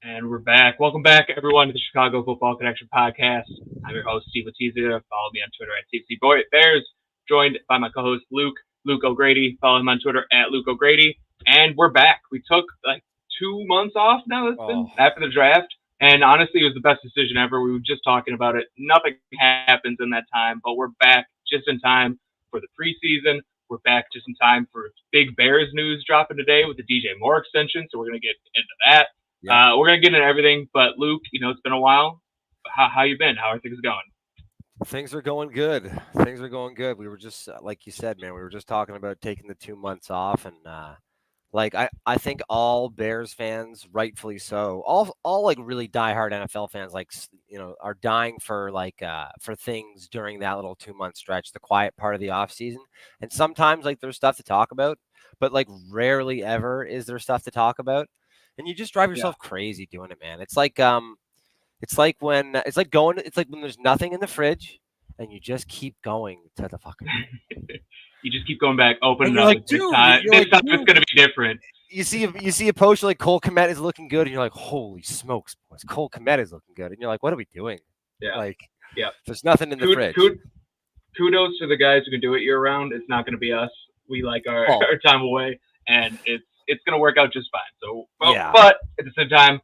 And we're back. Welcome back, everyone, to the Chicago Football Connection podcast. I'm your host, Steve Letizia. Follow me on Twitter at TFCBoyBears. Joined by my co-host, Luke O'Grady. Follow him on Twitter at Luke O'Grady. And we're back. We took like 2 months off now, it's been, after the draft. And honestly, it was the best decision ever. We were just talking about it. Nothing happens in that time, but we're back just in time for the preseason. We're back just in time for big Bears news dropping today with the DJ Moore extension. So we're going to get into that. We're gonna get into everything, but Luke, it's been a while. How you been? How are things going? Things are going good. Things are going good. We were just like you said, man. We were just talking about taking the 2 months off, and I think all Bears fans, rightfully so, all like really diehard NFL fans, are dying for for things during that little 2 month stretch, the quiet part of the off season. And sometimes like there's stuff to talk about, but like rarely ever is there stuff to talk about, and you just drive yourself crazy doing it, man. It's like when there's nothing in the fridge and you just keep going to the fucking You just keep going back, and opening you're up. like, Like, this dude, time, you're this like, time it's dude. gonna be different. You see a post like Cole Kmet is looking good, and you're like, holy smokes, boys, Cole Kmet is looking good, and you're like, what are we doing? Yeah, Like, yeah. there's nothing in the fridge. Kudos to the guys who can do it year round. It's not gonna be us. We like our, Oh. our time away, and it's gonna work out just fine. So, Yeah. but at the same time,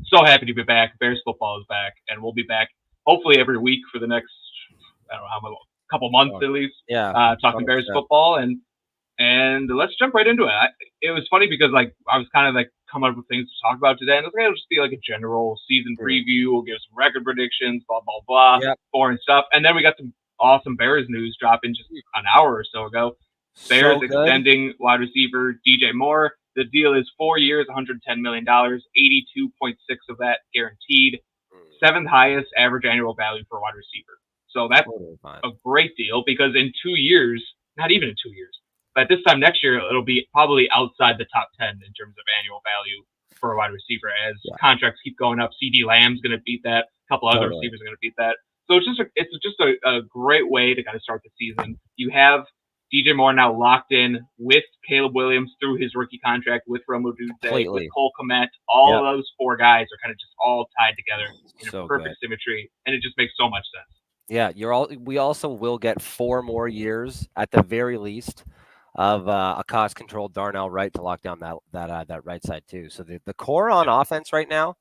so happy to be back. Bears football is back, and we'll be back hopefully every week for the next, I don't know how many, couple months at least. Yeah. Talking Bears football, and let's jump right into it. It was funny because like I was kind of like coming up with things to talk about today, and it's gonna just be like a general season preview. We'll give some record predictions, blah blah blah, boring stuff, and then we got some awesome Bears news dropping just an hour or so ago. Bears extending wide receiver DJ Moore. The deal is 4 years, $110 million, 82.6 of that guaranteed, seventh highest average annual value for a wide receiver. So that's a great deal because in 2 years, not even in 2 years, but at this time next year, it'll be probably outside the top 10 in terms of annual value for a wide receiver as contracts keep going up. CD Lamb's going to beat that. A couple other receivers are going to beat that. So it's just a great way to kind of start the season. You have DJ Moore now locked in with Caleb Williams through his rookie contract with Romo Dunze, with Cole Kmet. All of those four guys are kind of just all tied together in a perfect symmetry, and it just makes so much sense. Yeah, we also will get 4 more years at the very least of a cost-controlled Darnell Wright to lock down that right side too. So the core on offense right now,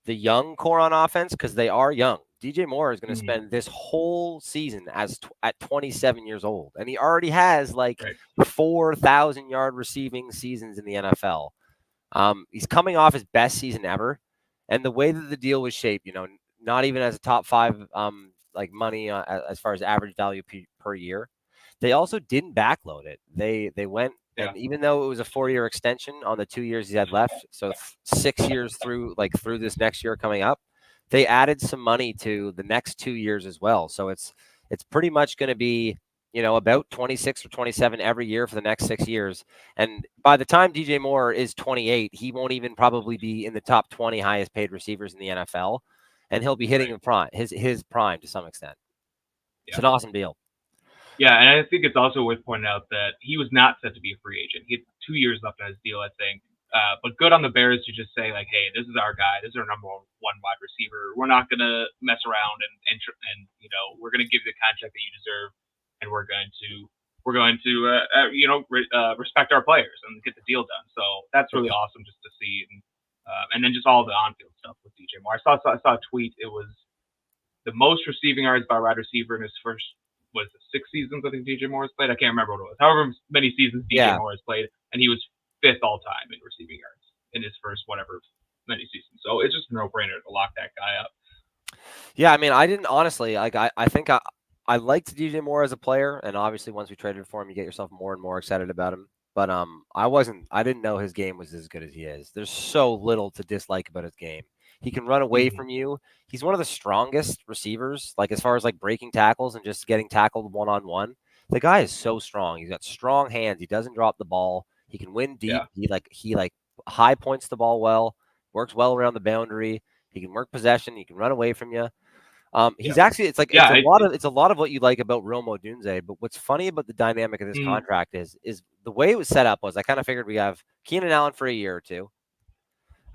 the young core on offense, because they are young. DJ Moore is going to spend this whole season at 27 years old, and he already has 4,000-yard receiving seasons in the NFL. He's coming off his best season ever, and the way that the deal was shaped, not even as a top 5 money as far as average value per year. They also didn't backload it. They went, and even though it was a 4-year extension on the 2 years he had left, so 6 years through this next year coming up, they added some money to the next 2 years as well. So it's pretty much going to be, about 26 or 27 every year for the next 6 years. And by the time DJ Moore is 28, he won't even probably be in the top 20 highest paid receivers in the NFL, and he'll be hitting his prime to some extent. It's an awesome deal. Yeah, and I think it's also worth pointing out that he was not set to be a free agent. He had 2 years left on his deal, I think. But good on the Bears to just say, hey, this is our guy. This is our number one wide receiver. We're not going to mess around and we're going to give you the contract that you deserve, and we're going to respect our players and get the deal done. So that's really awesome just to see, and then just all the on-field stuff with DJ Moore. I saw a tweet. It was the most receiving yards by a wide receiver in his first. Was it 6 seasons I think DJ Moore has played? I can't remember what it was. However many seasons DJ Moore has played, and he was 5th all time in receiving yards in his first many seasons. So it's just a no-brainer to lock that guy up. Yeah, I mean, I didn't honestly I think I liked DJ Moore as a player, and obviously once we traded for him, you get yourself more and more excited about him. But I didn't know his game was as good as he is. There's so little to dislike about his game. He can run away from you. He's one of the strongest receivers, as far as breaking tackles and just getting tackled one-on-one. The guy is so strong. He's got strong hands. He doesn't drop the ball. He can win deep. Yeah. He high points the ball well, works well around the boundary. He can work possession. He can run away from you. He's actually it's a lot of what you like about Romo Dunze. But what's funny about the dynamic of this contract is the way it was set up was I kind of figured we have Keenan Allen for a year or two.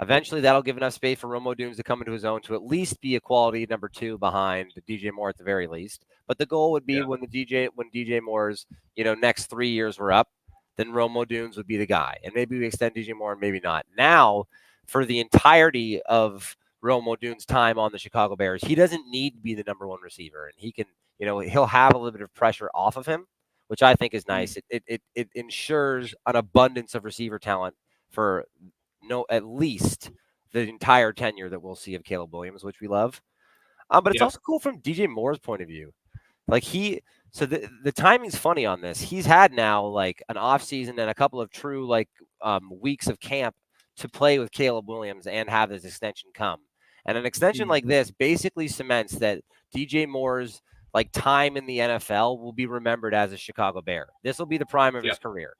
Eventually, that'll give enough space for Romo Dunes to come into his own to at least be a quality number 2 behind DJ Moore at the very least. But the goal would be Yeah. when DJ Moore's next 3 years were up, then Romo Dunes would be the guy, and maybe we extend DJ Moore, and maybe not. Now, for the entirety of Romo Dunes' time on the Chicago Bears, he doesn't need to be the number 1 receiver, and he can, he'll have a little bit of pressure off of him, which I think is nice. It ensures an abundance of receiver talent for at least the entire tenure that we'll see of Caleb Williams, which we love. But it's Yep. also cool from DJ Moore's point of view. Like so the timing's funny on this. He's had now like an off season and a couple of true weeks of camp to play with Caleb Williams and have this extension come. And an extension like this basically cements that DJ Moore's time in the NFL will be remembered as a Chicago Bear. This will be the prime of his career.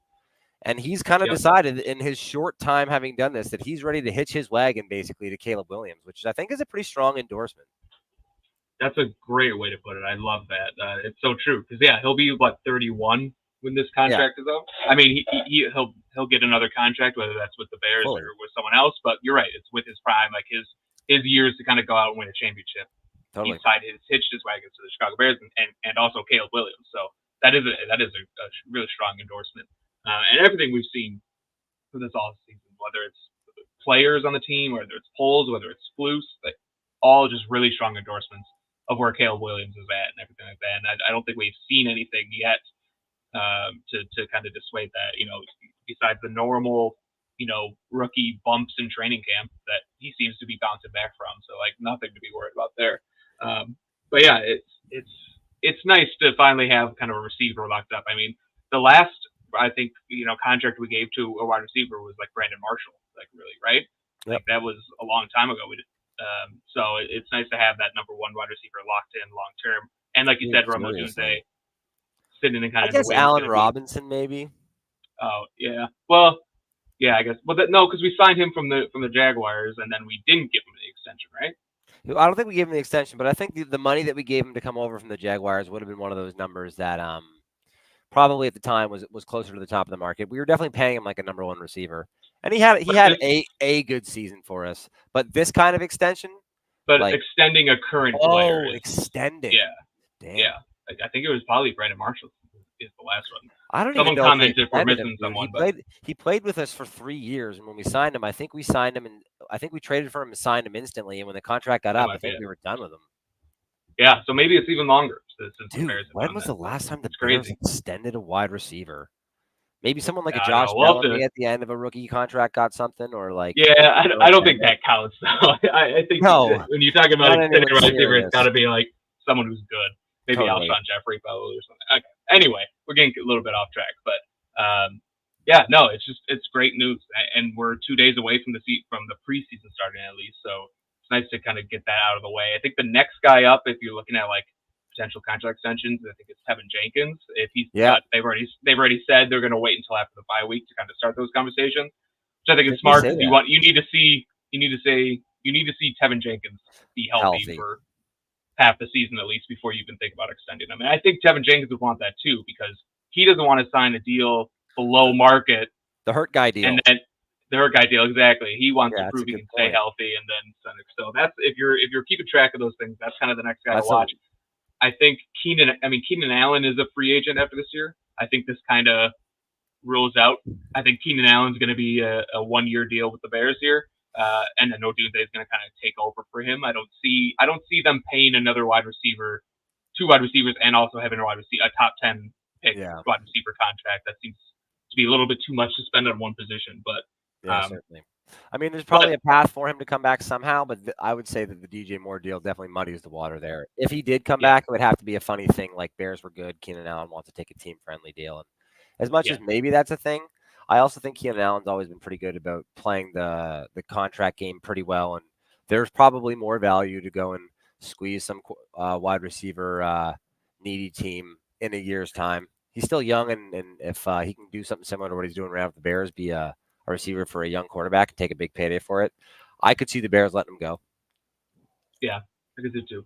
And he's kind of decided in his short time having done this that he's ready to hitch his wagon basically to Caleb Williams, which I think is a pretty strong endorsement. That's a great way to put it. I love that. It's so true because he'll be 31 when this contract is up. I mean, he'll get another contract, whether that's with the Bears or with someone else. But you're right; it's with his prime, like his years to kind of go out and win a championship. Totally. He's hitched his wagon to the Chicago Bears and also Caleb Williams. So that is a really strong endorsement. And everything we've seen for this off season, whether it's players on the team, whether it's polls, whether it's flus, all just really strong endorsements of where Caleb Williams is at and everything like that. And I don't think we've seen anything yet to kind of dissuade that, besides the normal, rookie bumps in training camp that he seems to be bouncing back from. So nothing to be worried about there. But yeah, it's nice to finally have kind of a receiver locked up. I mean, the last, I think, contract we gave to a wide receiver was Brandon Marshall, really, right? Yep. That was a long time ago. So it's nice to have that number 1 wide receiver locked in long term. And like you said, Romo Dunze sitting in kind of. I guess Allen Robinson maybe. Oh yeah, well, yeah, I guess. Well, no, because we signed him from the Jaguars, and then we didn't give him the extension, right? I don't think we gave him the extension, but I think the money that we gave him to come over from the Jaguars would have been one of those numbers that probably at the time was closer to the top of the market. We were definitely paying him like a number 1 receiver, and he had a good season for us. But this kind of extension, extending a current player, extending, damn. Yeah. I think it was probably Brandon Marshall is the last one. I don't Someone even know commented if we're missing someone. He played with us for 3 years, and when we signed him, I think we signed him, and I think we traded for him and signed him instantly. And when the contract got up, I think we were done with him. Yeah, so maybe it's even longer. Dude, when was the last time the Bears extended a wide receiver? Maybe someone like a Josh Bellamy at the end of a rookie contract got something, or Yeah, I don't think that counts though. I think when you're talking about extending a receiver, it's got to be someone who's good. Maybe Alshon Jeffrey probably or something. Okay. Anyway, we're getting a little bit off track, but it's great news, and we're 2 days away from the preseason starting at least. So it's nice to kind of get that out of the way. I think the next guy up, if you're looking at potential contract extensions, I think it's Tevin Jenkins. If he's they've already said they're going to wait until after the bye week to kind of start those conversations, which I think is smart because you need to see Tevin Jenkins be healthy for half the season at least before you even think about extending him. And I think Tevin Jenkins would want that too because he doesn't want to sign a deal below market. The hurt guy deal. And then the hurt guy deal, exactly. He wants to prove he can stay healthy and then send it. So that's if you're keeping track of those things, that's kind of the next guy to watch. I think Keenan Allen is a free agent after this year. I think this kind of rules out. I think Keenan Allen's going to be a 1-year deal with the Bears here. And then Odunze is going to kind of take over for him. I don't see them paying another 2 wide receivers, and also having a top 10 pick wide receiver contract. That seems to be a little bit too much to spend on one position. But certainly. I mean, there's probably a path for him to come back somehow, but I would say that the DJ Moore deal definitely muddies the water there. If he did come back, it would have to be a funny thing like Bears were good, Keenan Allen wants to take a team-friendly deal. And as much as maybe that's a thing, I also think Keenan Allen's always been pretty good about playing the contract game pretty well, and there's probably more value to go and squeeze some wide receiver needy team in a year's time. He's still young, and if he can do something similar to what he's doing right with the Bears, be a receiver for a young quarterback and take a big payday for it, I could see the Bears letting him go. Yeah, I could do too.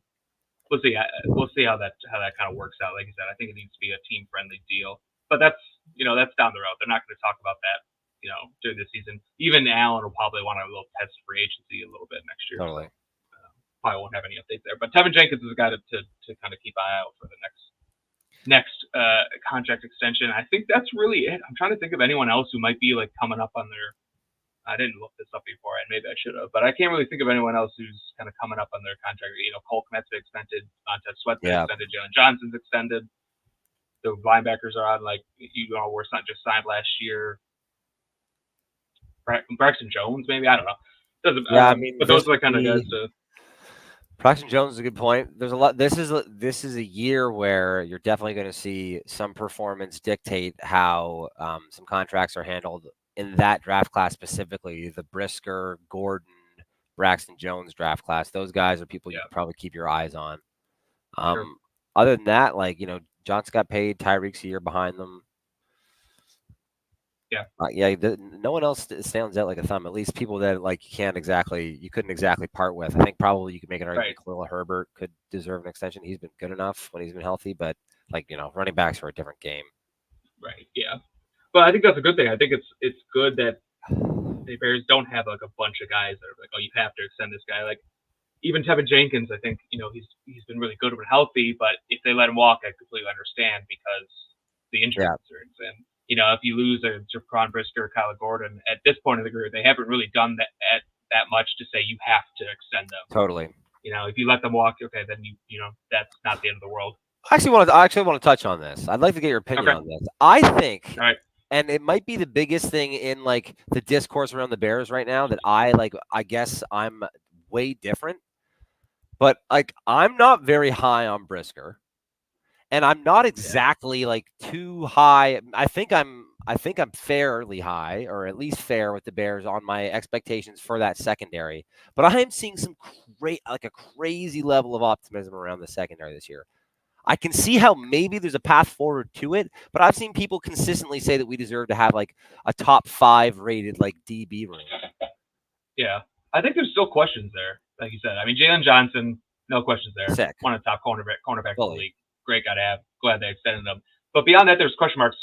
We'll see. We'll see how that kind of works out. Like you said, I think it needs to be a team-friendly deal, but that's down the road. They're not going to talk about that during the season. Even Allen will probably want a little test free agency a little bit next year. Totally. So probably won't have any updates there. But Tevin Jenkins is a guy to kind of keep an eye out for the next contract extension. I think that's really it. I'm trying to think of anyone else who might be like coming up on their. I didn't look this up before, and maybe I should have, but I can't really think of anyone else who's kind of coming up on their contract. Cole Kmet's extended, Montez Sweat's extended, Jalen Johnson's extended. The linebackers are on we're not just signed last year. Braxton Jones, maybe, I don't know. I mean, but those are the kind of guys to. Braxton Jones is a good point. There's a lot. This is a year where you're definitely going to see some performance dictate how some contracts are handled in that draft class specifically. The Brisker, Gordon, Braxton Jones draft class. Those guys are people you can probably keep your eyes on. Sure. Other than that, Johnson got paid. Tyreek's a year behind them. No one else stands out like a thumb. At least people that you couldn't exactly part with. I think probably you could make an argument. Khalil Herbert could deserve an extension. He's been good enough when he's been healthy, but running backs are a different game. Right. Yeah. But I think that's a good thing. I think it's good that the Bears don't have like a bunch of guys that are like, oh, you have to extend this guy. Like even Tevin Jenkins, I think he's been really good when healthy, but if they let him walk, I completely understand because the injury concerns and. If you lose a Jaquan Brisker or Kyle Gordon at this point in the career, they haven't really done that much to say you have to extend them. Totally. If you let them walk, okay, then that's not the end of the world. I actually want to touch on this. I'd like to get your opinion on this. I think, and it might be the biggest thing in the discourse around the Bears right now that I guess I'm way different, but I'm not very high on Brisker. And I'm not exactly too high. I think I'm fairly high, or at least fair with the Bears on my expectations for that secondary. But I am seeing some a crazy level of optimism around the secondary this year. I can see how maybe there's a path forward to it, but I've seen people consistently say that we deserve to have a top 5 rated DB room. Yeah, I think there's still questions there, like you said. I mean, Jalen Johnson, no questions there. Sick. One of the top cornerback in the league. Great guy to have. Glad they extended him. But beyond that, there's question marks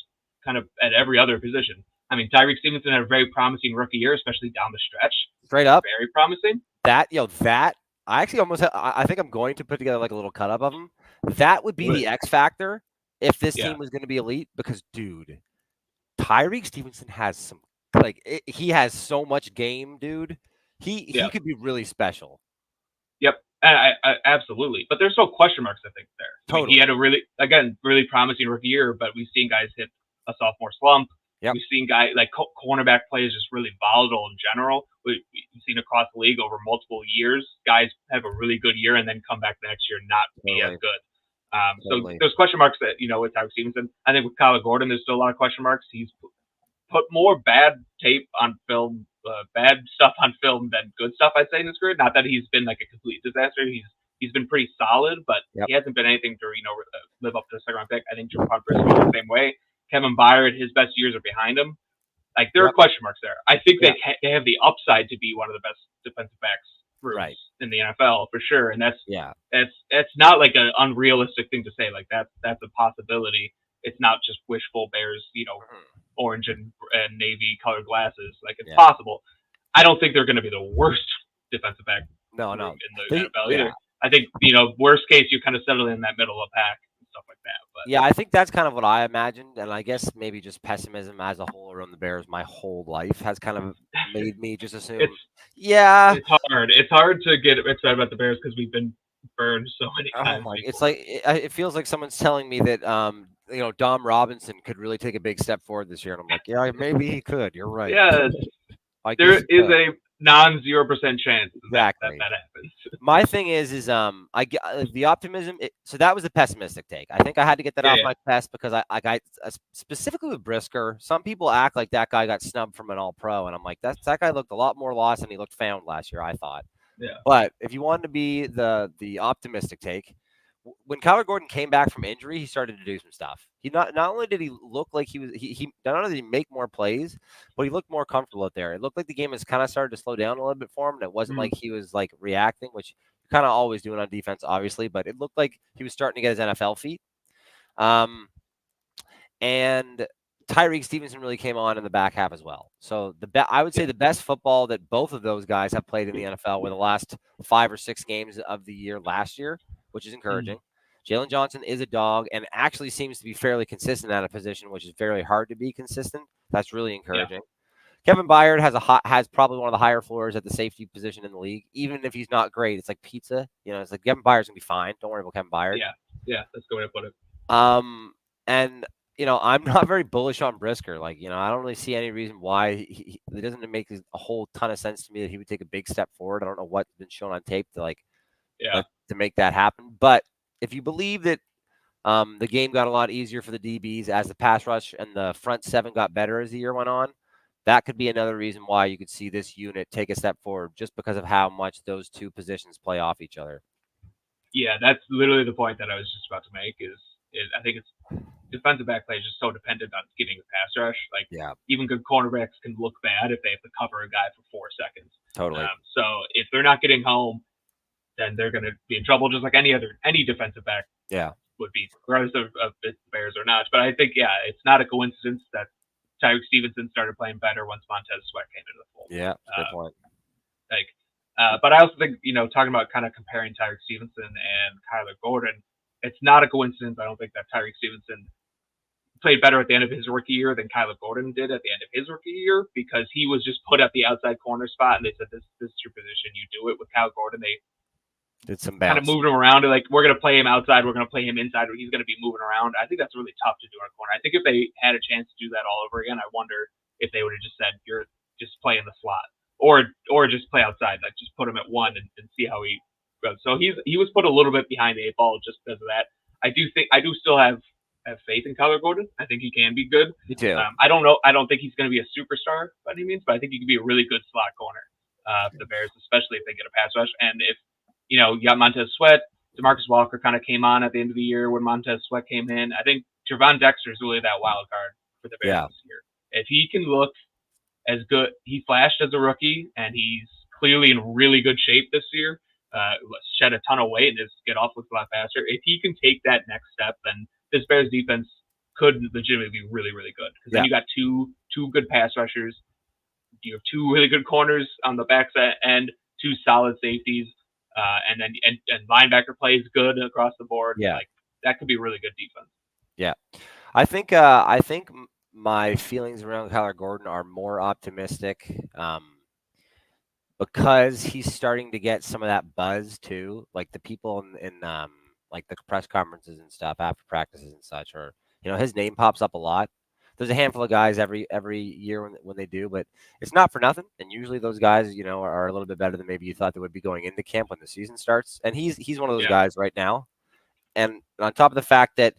kind of at every other position. I mean, Tyreek Stevenson had a very promising rookie year, especially down the stretch. Straight up. Very promising. That I actually I think I'm going to put together a little cut up of him. That would be the X factor if this team was going to be elite because, dude, Tyreek Stevenson has some he has so much game, dude. He could be really special. Yep. I absolutely. But there's no question marks, I think, there. Totally. I mean, he had a really promising rookie year, but we've seen guys hit a sophomore slump. Yep. We've seen guys cornerback play is just really volatile in general. We've seen across the league over multiple years, guys have a really good year and then come back the next year and not be as good. So there's question marks that, with Tyreek Stevenson. I think with Kyle Gordon, there's still a lot of question marks. He's put more bad tape on film, bad stuff on film than good stuff, I'd say, in his career. Not that he's been a complete disaster. He's been pretty solid, but he hasn't been anything to live up to the second round pick. I think Jaquan Brisker was the same way. Kevin Byard, his best years are behind him. There are question marks there. I think they have the upside to be one of the best defensive backs in the NFL for sure, and that's not an unrealistic thing to say. That's a possibility. It's not just wishful Bears, orange and navy colored glasses. It's possible. I don't think they're going to be the worst defensive back in the NFL either. I think, worst case, you kind of settle in that middle of the pack and stuff like that. But I think that's kind of what I imagined. And I guess maybe just pessimism as a whole around the Bears my whole life has kind of made me just assume. It's hard. It's hard to get excited about the Bears because we've been burned so many times. It's it feels like someone's telling me that, Dom Robinson could really take a big step forward this year. And I'm like, yeah, maybe he could. You're right. Yeah. There is a non-0% chance that happens. My thing is I get the optimism. So that was the pessimistic take. I think I had to get that off my chest because I got specifically with Brisker. Some people act like that guy got snubbed from an All-Pro, and I'm like, that guy looked a lot more lost than he looked found last year. I thought. Yeah. But if you wanted to be the optimistic take, when Kyler Gordon came back from injury, he started to do some stuff. He not only did he look like he not only did he make more plays, but he looked more comfortable out there. It looked like the game has kind of started to slow down a little bit for him, and it wasn't like he was reacting, which you're kind of always doing on defense, obviously. But it looked like he was starting to get his NFL feet. And Tyreek Stevenson really came on in the back half as well. So I would say Yeah. the best football that both of those guys have played in the NFL were the last 5 or 6 games of the year last year, which is Mhm. encouraging. Jalen Johnson is a dog and actually seems to be fairly consistent at a position, which is very hard to be consistent. That's really Yeah. encouraging. Kevin Byard has probably one of the higher floors at the safety position in the league. Even if he's not great, it's like pizza. It's like Kevin Byard's gonna be fine. Don't worry about Kevin Byard. Yeah. Yeah. That's the way to put it. Um, and I'm not very bullish on Brisker. Like, I don't really see any reason why it doesn't make a whole ton of sense to me that he would take a big step forward. I don't know what's been shown on tape to Yeah. to make that happen. But if you believe that the game got a lot easier for the DBs as the pass rush and the front seven got better as the year went on, that could be another reason why you could see this unit take a step forward just because of how much those two positions play off each other. Yeah. That's literally the point that I was just about to make. Is I think it's defensive back play is just so dependent on getting the pass rush. Like Yeah, even good cornerbacks can look bad if they have to cover a guy for 4 seconds. totally. So if they're not getting home, then they're going to be in trouble, just like any defensive back Yeah. would be, regardless of if the Bears or not. But I think it's not a coincidence that Tyreek Stevenson started playing better once Montez Sweat came into the fold. Yeah, good point. Like, but I also think talking about kind of comparing Tyreek Stevenson and Kyler Gordon, it's not a coincidence. I don't think that Tyreek Stevenson played better at the end of his rookie year than Kyler Gordon did at the end of his rookie year because he was just put at the outside corner spot and they said this is your position, you do it. With Kyler Gordon, they Did some kind of bounce. moved him around. Like we're gonna play him outside, we're gonna play him inside, or he's gonna be moving around. I think that's really tough to do on a corner. I think if they had a chance to do that all over again, I wonder if they would have just said you're just play in the slot or just play outside, like just put him at one and see how he goes. So he was put a little bit behind the 8 ball just because of that. I do still have faith in Kyler Gordon. I think he can be good. Me too. I don't know. I don't think he's going to be a superstar by any means, but I think he can be a really good slot corner for the Bears, especially if they get a pass rush. And if you got Montez Sweat, Demarcus Walker kind of came on at the end of the year when Montez Sweat came in. I think Javon Dexter is really that wild card for the Bears this year. If he can look as good, he flashed as a rookie, and he's clearly in really good shape this year. Shed a ton of weight and just get off with a lot faster. If he can take that next step, then this Bears defense could legitimately be really, really good. Because then you got two good pass rushers, you have 2 really good corners on the backside and 2 solid safeties, and then and linebacker plays good across the board. Yeah. Like that could be a really good defense. Yeah, I think my feelings around Kyler Gordon are more optimistic because he's starting to get some of that buzz too. Like the people in like the press conferences and stuff after practices and such, or his name pops up a lot. There's a handful of guys every year when they do, but it's not for nothing. And usually those guys, are a little bit better than maybe you thought they would be going into camp when the season starts. And he's one of those guys right now. And on top of the fact that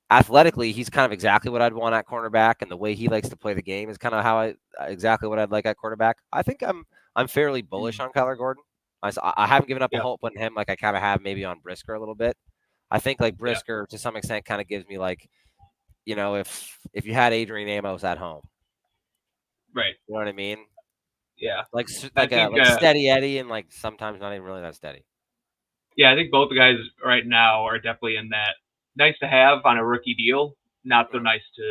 athletically, he's kind of exactly what I'd want at cornerback, and the way he likes to play the game is kind of how exactly what I'd like at quarterback. I think I'm fairly bullish on Kyler Gordon. I haven't given up a hope on him like I kind of have maybe on Brisker a little bit. I think like Brisker to some extent kind of gives me like, if you had Adrian Amos at home, right? You know what I mean? Yeah, like Steady Eddie, and like sometimes not even really that steady. Yeah, I think both the guys right now are definitely in that nice to have on a rookie deal, not so nice to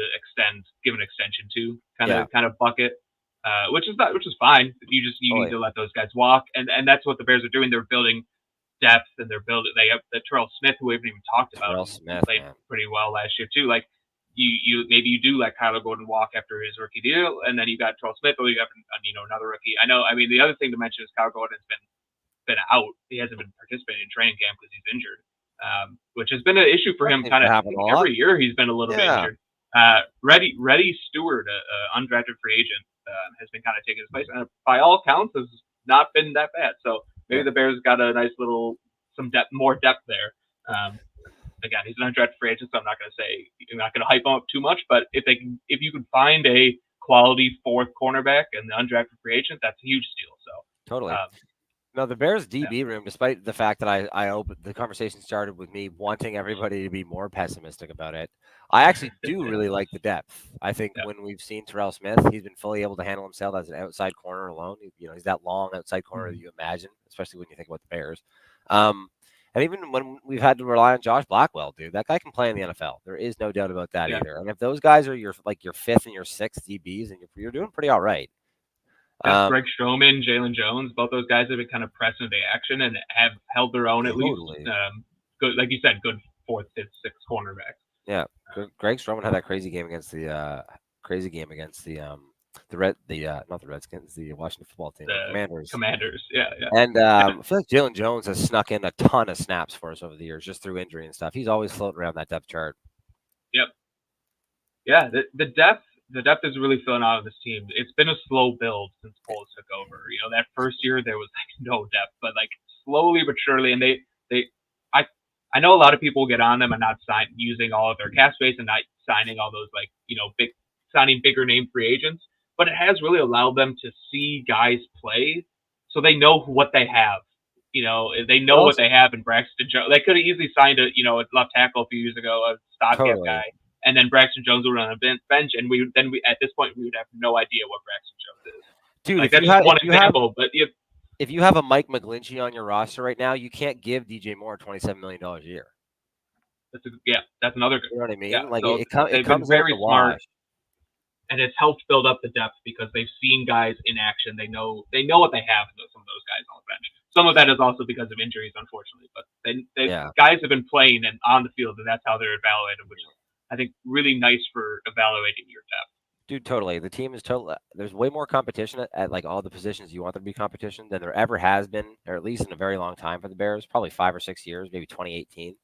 give an extension to kind of bucket, which is fine. You need to let those guys walk, and that's what the Bears are doing. They're building depth, and they have the Terrell Smith, who we haven't even talked about. Terrell Smith played pretty well last year too. Like maybe you do let Kyler Gordon walk after his rookie deal, and then you got Terrell Smith, or you have another rookie. I know. I mean, the other thing to mention is Kyler Gordon's been out. He hasn't been participating in training camp because he's injured, which has been an issue for him. Kind of every year he's been a little bit injured. Reddy Stewart, undrafted free agent, has been kind of taking his place, and by all counts has not been that bad. So maybe the Bears got a nice little more depth there. Again, he's an undrafted free agent, so I'm not going to hype him up too much. But if you could find a quality 4th cornerback and the undrafted free agent, that's a huge steal. So totally. No, the Bears DB room, despite the fact that I opened the conversation started with me wanting everybody to be more pessimistic about it, I actually do really like the depth. I think when we've seen Terrell Smith, he's been fully able to handle himself as an outside corner alone. He's that long outside corner that you imagine, especially when you think about the Bears. And even when we've had to rely on Josh Blackwell, dude, that guy can play in the NFL. There is no doubt about that Yeah. either. And if those guys are your fifth and your sixth DBs, and you're doing pretty all right. Yeah, Greg Stroman, Jalen Jones, both those guys have been kind of pressing the action and have held their own at least. Good, like you said, good fourth, fifth, sixth cornerback. Yeah, Greg Stroman had that crazy game against the not the Redskins, the Washington football team, the Commanders. Commanders, yeah. And I feel like Jalen Jones has snuck in a ton of snaps for us over the years, just through injury and stuff. He's always floating around that depth chart. Yep. Yeah, the depth is really filling out of this team. It's been a slow build since Poles took over. You know, that first year there was like no depth, but like slowly but surely, and I know a lot of people get on them and not using all of their cap space and not signing all those like signing bigger name free agents, but it has really allowed them to see guys play, so they know what they have. You know, they know what they have in Braxton Jones. They could have easily signed a left tackle a few years ago, a stopgap guy. And then Braxton Jones would run on a bench, and we at this point we would have no idea what Braxton Jones is. Dude, like, that's just one example. But if you have a Mike McGlinchey on your roster right now, you can't give DJ Moore $27 million a year. That's another good. You know what I mean? Yeah, like so it comes very smart, and it's helped build up the depth because they've seen guys in action. They know what they have. Some of those guys on the bench. Some of that is also because of injuries, unfortunately. But guys have been playing and on the field, and that's how they're evaluated, which I think really nice for evaluating your depth. Dude, totally. The team is totally. There's way more competition at like all the positions you want there to be competition than there ever has been, or at least in a very long time for the Bears. Probably 5 or 6 years, maybe 2018.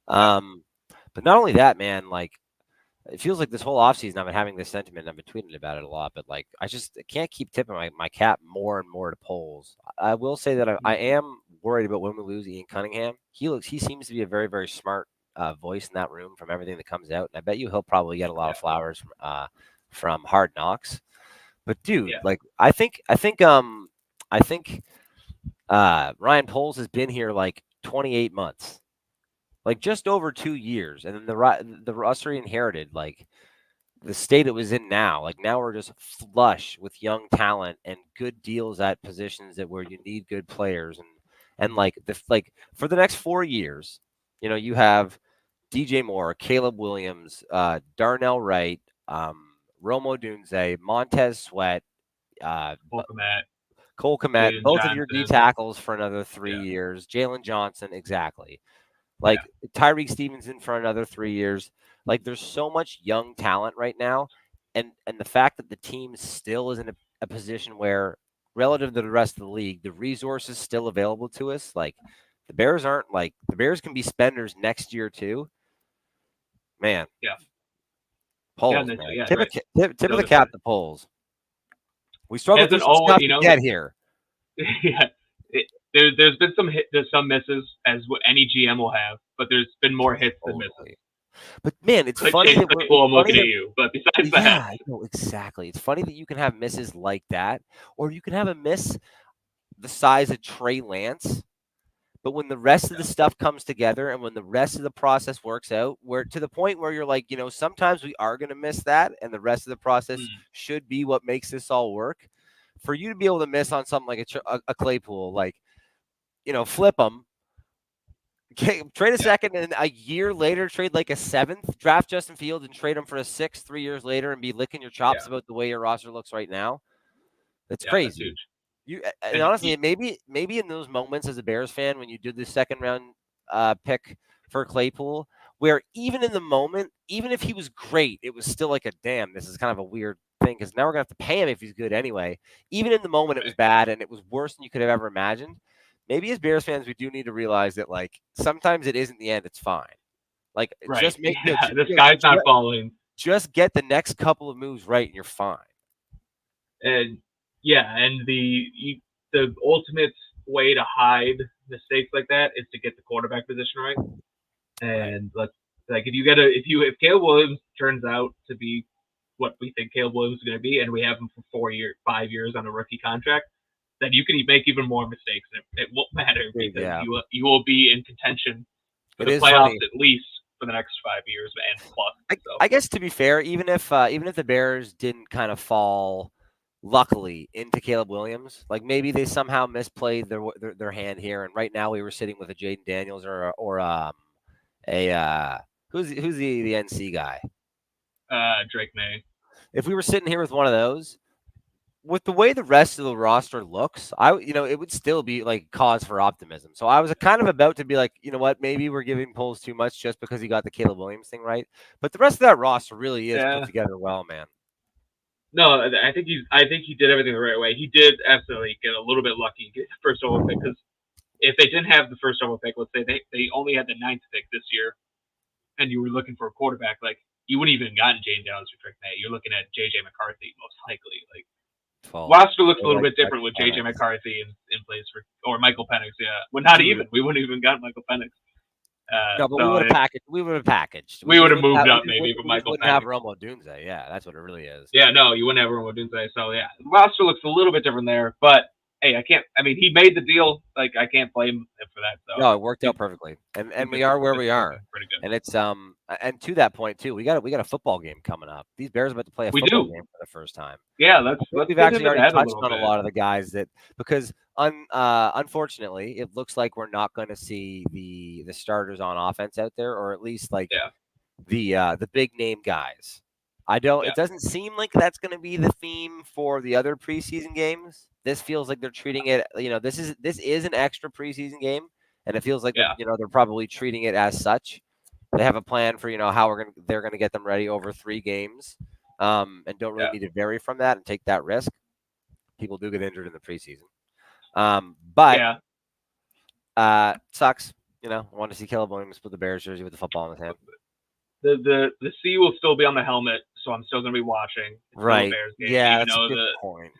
But not only that, man. Like, it feels like this whole offseason I've been having this sentiment. I've been tweeting about it a lot, but like I can't keep tipping my cap more and more to Poles. I will say that I am worried about when we lose Ian Cunningham. He seems to be a very, very smart voice in that room from everything that comes out, and I bet you he'll probably get a lot of flowers from Hard Knocks. But dude, like I think Ryan Poles has been here like 28 months, like just over 2 years, and then the roster inherited like the state it was in now. Like now we're just flush with young talent and good deals at positions where you need good players, and like for the next 4 years, you have DJ Moore, Caleb Williams, Darnell Wright, Romo Dunze, Montez Sweat, Cole Kmet, both of your D tackles for another 3 years. Jalen Johnson, exactly. Like Tyreek Stevenson for another 3 years. Like there's so much young talent right now, and the fact that the team still is in a position where, relative to the rest of the league, the resources still available to us. Like the Bears can be spenders next year too. Man. Yeah. Polls, man. Tip of the cap to Polls. We struggled to get here. Yeah. There's been some misses, as what any GM will have, but there's been more hits than misses. But man, it's funny that I'm looking at you. But besides that, yeah, no, exactly. It's funny that you can have misses like that, or you can have a miss the size of Trey Lance. But when the rest of the stuff comes together and when the rest of the process works out, we're to the point where you're like, sometimes we are going to miss that, and the rest of the process should be what makes this all work. For you to be able to miss on something like a Claypool, like, flip them, trade a second, and a year later trade like a seventh, draft Justin Fields and trade him for a sixth 3 years later, and be licking your chops about the way your roster looks right now. That's crazy. That's huge. And honestly, maybe in those moments as a Bears fan, when you did the second round pick for Claypool, where even in the moment, even if he was great, it was still like this is kind of a weird thing, because now we're going to have to pay him if he's good anyway. Even in the moment, it was bad, and it was worse than you could have ever imagined. Maybe as Bears fans, we do need to realize that, like, sometimes it isn't the end. It's fine. Like, just make the sky's not falling. Just get the next couple of moves right, and you're fine. And the ultimate way to hide mistakes like that is to get the quarterback position right. And if Caleb Williams turns out to be what we think Caleb Williams is going to be, and we have him for 5 years on a rookie contract, then you can make even more mistakes. It won't matter because you will be in contention for the playoffs at least for the next 5 years and plus. I guess, to be fair, even if the Bears didn't kind of fall luckily into Caleb Williams. Like maybe they somehow misplayed their hand here, and right now we were sitting with a Jaden Daniels or a who's the NC guy. Drake May. If we were sitting here with one of those, with the way the rest of the roster looks, it would still be like cause for optimism. So I was kind of about to be like, you know what, maybe we're giving Poles too much just because he got the Caleb Williams thing right. But the rest of that roster really is put Yeah. together well, man. No, I think he did everything the right way. He did absolutely get a little bit lucky, get the first overall pick, because if they didn't have the first overall pick, let's say they only had the ninth pick this year, and you were looking for a quarterback, like you wouldn't even gotten Jane Downs or Drake May. You're looking at JJ McCarthy most likely. Like roster looks a little bit different with JJ McCarthy in place or Michael Penix. Yeah, well, not even. We wouldn't even got Michael Penix. No, but we would have packaged. We would have packaged. We would have moved up maybe for Michael Penix. Have Romo Dunze. Yeah, that's what it really is. Yeah, no, you wouldn't have Romo Dunze. So yeah, the roster looks a little bit different there, but hey, I can't. I mean, he made the deal. Like I can't blame him for that. So no, it worked out perfectly, and we are where we are. Pretty good. And it's and to that point too, we got a football game coming up. These Bears are about to play a football game for the first time. Yeah, we've actually already touched on a lot of the guys that because unfortunately it looks like we're not going to see the starters on offense out there, or at least like the big name guys. It doesn't seem like that's going to be the theme for the other preseason games. This feels like they're treating it, this is an extra preseason game, and it feels like they're probably treating it as such. They have a plan for how they're going to get them ready over 3 games, and don't really need to vary from that and take that risk. People do get injured in the preseason, but sucks. I want to see Caleb Williams put the Bears jersey with the football in his hand. The C will still be on the helmet, so I'm still going to be watching. Right. Bears game, yeah, that's a good point.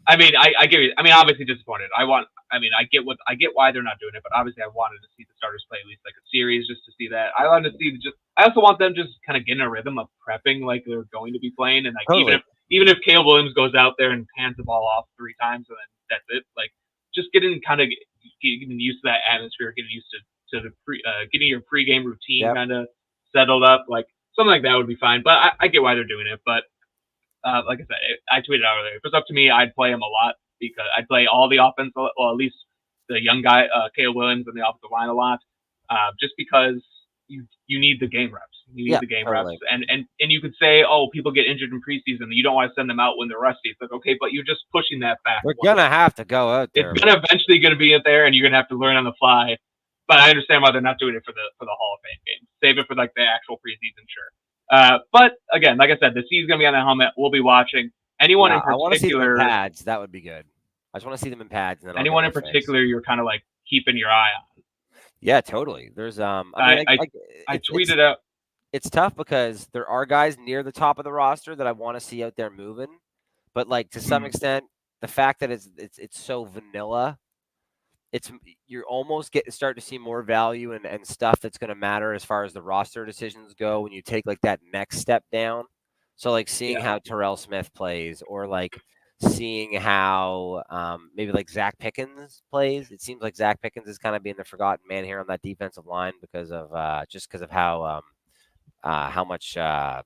I mean, I get it. I mean, obviously disappointed. I get why they're not doing it, but obviously I wanted to see the starters play at least like a series just to see that. I wanted to see I also want them just kind of getting a rhythm of prepping like they're going to be playing, and like even if Caleb Williams goes out there and hands the ball off 3 times and then that's it, like just getting used to that atmosphere, getting used to the getting your pregame routine kind of settled up, like something like that would be fine. But I get why they're doing it. But like I said, I tweeted out earlier. If it was up to me, I'd play him a lot because I'd play all the offense, well at least the young guy, Caleb Williams, and the offensive line a lot, just because you need the game reps. You need the game reps, and you could say, oh, people get injured in preseason, you don't want to send them out when they're rusty. It's like, okay, but you're just pushing that back. We're gonna have to go out there. It's eventually gonna be out there, and you're gonna have to learn on the fly. But I understand why they're not doing it for the Hall of Fame game. Save it for like the actual preseason, sure. But again, like I said, the C is gonna be on the helmet. We'll be watching. Anyone in particular? I want to see them in pads. That would be good. I just want to see them in pads. And then anyone in particular, you're kind of like keeping your eye on. Yeah, totally. There's I tweeted out. It's tough because there are guys near the top of the roster that I want to see out there moving, but like to some extent, the fact that it's so vanilla, you're almost start to see more value and stuff that's going to matter as far as the roster decisions go when you take like that next step down. So like seeing how Terrell Smith plays, or like seeing how maybe like Zach Pickens plays. It seems like Zach Pickens is kind of being the forgotten man here on that defensive line because of how much talk.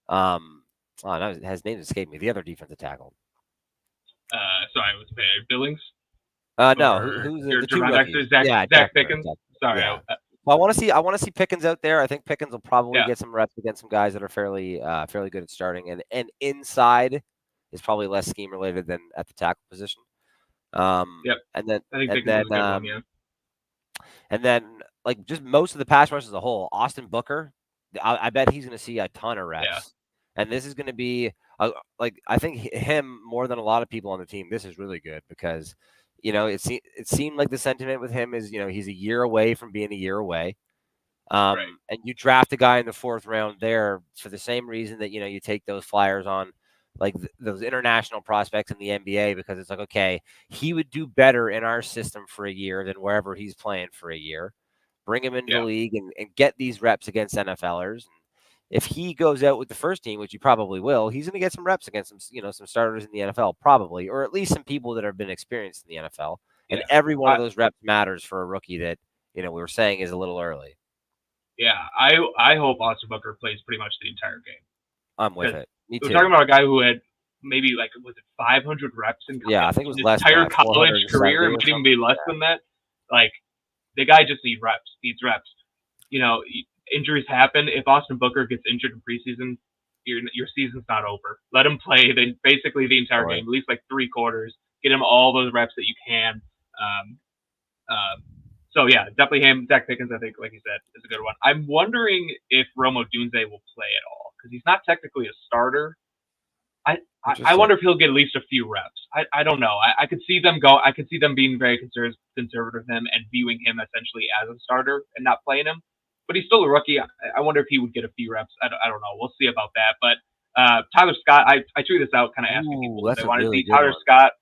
No, his name escaped me. The other defensive tackle. Sorry, was it Billings? No, who's the two rookies? Zach Pickens. Sorry. Yeah. I want to see Pickens out there. I think Pickens will probably get some reps against some guys that are fairly good at starting, and inside is probably less scheme related than at the tackle position. Yep. And then I think Pickens is a good one, and then like just most of the pass rush as a whole, Austin Booker, I bet he's going to see a ton of reps. Yeah. And this is going to be I think him more than a lot of people on the team. This is really good because it seemed like the sentiment with him is he's a year away from being a year away. And you draft a guy in the 4th round there for the same reason that you take those flyers on like those international prospects in the NBA, because it's like, okay, he would do better in our system for a year than wherever he's playing for a year. Bring him into the league and get these reps against NFLers. If he goes out with the first team, which he probably will, he's going to get some reps against some starters in the NFL, probably, or at least some people that have been experienced in the NFL. And every one of those reps matters for a rookie that we were saying is a little early. Yeah, I hope Austin Booker plays pretty much the entire game. I'm with it. Me we're talking too. about a guy who had maybe like was it 500 reps Yeah, I think it was his less than entire that, college career. 470 It or might even something. be less than that. Like the guy just needs reps. You know, injuries happen. If Austin Booker gets injured in preseason, your season's not over. Let him play basically the entire Totally. game, at least like 3 quarters. Get him all those reps that you can. Um, um, so yeah, definitely him. Zach Pickens, I think, like you said, is a good one. I'm wondering if Romo Dunze will play at all because he's not technically a starter. I Interesting. wonder if he'll get at least a few reps. I don't know. I could see them go. I could see them being very conservative with him and viewing him essentially as a starter and not playing him. But he's still a rookie. I wonder if he would get a few reps. I don't know. We'll see about that. But Tyler Scott, I threw this out kind of asking Ooh, people if that's they a wanted to really see good Tyler one. Scott